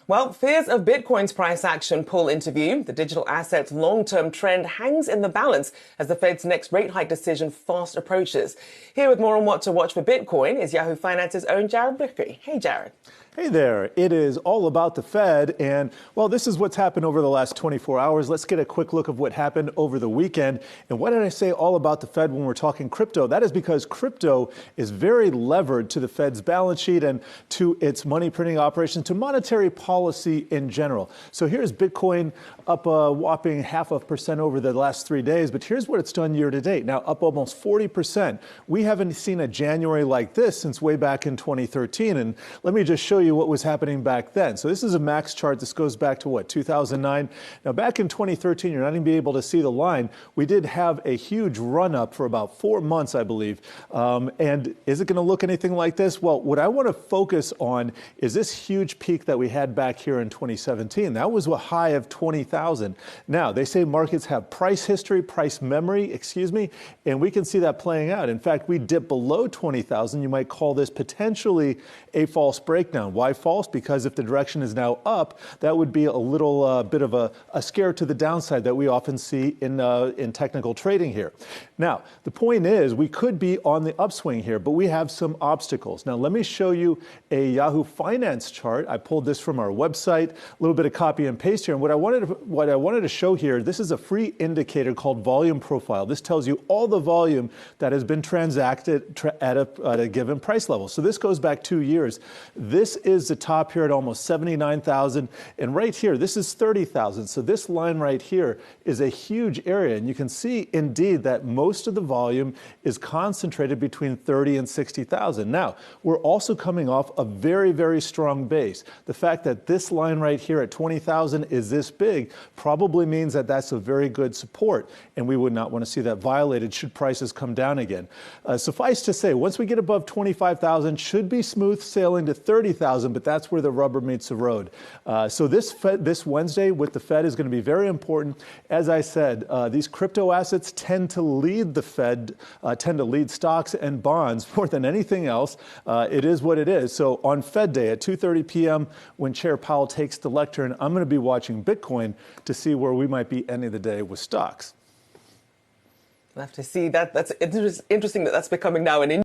Well, fears of Bitcoin's price action pull into view. The digital asset's long-term trend hangs in the balance as the Fed's next rate hike decision fast approaches. Here with more on what to watch for Bitcoin is Yahoo Finance's own Jared Blikre. Hey, Jared. Hey there. It is all about the Fed. And, well, this is what's happened over the last 24 hours. Let's get a quick look of what happened over the weekend. And why did I say all about the Fed when we're talking crypto? That is because crypto is very levered to the Fed's balance sheet and to its money printing operations, to monetary policy in general. So here's Bitcoin up a whopping 0.5% over the last 3 days. But here's what it's done year to date. Now, up almost 40%. We haven't seen a January like this since way back in 2013. And let me just show you what was happening back then. So this is a max chart. This goes back to what, 2009? Now, back in 2013, you're not going to be able to see the line. We did have a huge run up for about 4 months, I believe. And is it going to look anything like this? Well, what I want to focus on is this huge peak that we had back here in 2017. That was a high of 20,000. Now, they say markets have price history, price memory, and we can see that playing out. In fact, we dipped below 20,000. You might call this potentially a false breakdown. Why false? Because if the direction is now up, that would be a little bit of a scare to the downside that we often see in technical trading here. Now, the point is we could be on the upswing here, but we have some obstacles. Now, let me show you a Yahoo Finance chart. I pulled this from our website, a little bit of copy and paste here. And what I wanted to show here, this is a free indicator called volume profile. This tells you all the volume that has been transacted at a given price level. So this goes back 2 years. This is the top here at almost 79,000. And right here, this is 30,000. So this line right here is a huge area. And you can see indeed that most of the volume is concentrated between 30 and 60,000. Now, we're also coming off a very, very strong base. The fact that this line right here at 20,000 is this big probably means that that's a very good support. And we would not want to see that violated should prices come down again. Suffice to say, once we get above 25,000, should be smooth sailing to 30,000, but that's where the rubber meets the road. So this Wednesday with the Fed is going to be very important. As I said, these crypto assets tend to lead the Fed, tend to lead stocks and bonds more than anything else. It is what it is. So on Fed Day at 2:30 p.m., when Chair Powell takes the lectern, I'm going to be watching Bitcoin to see where we might be ending the day with stocks. We'll have to see that. That's interesting that that's becoming now an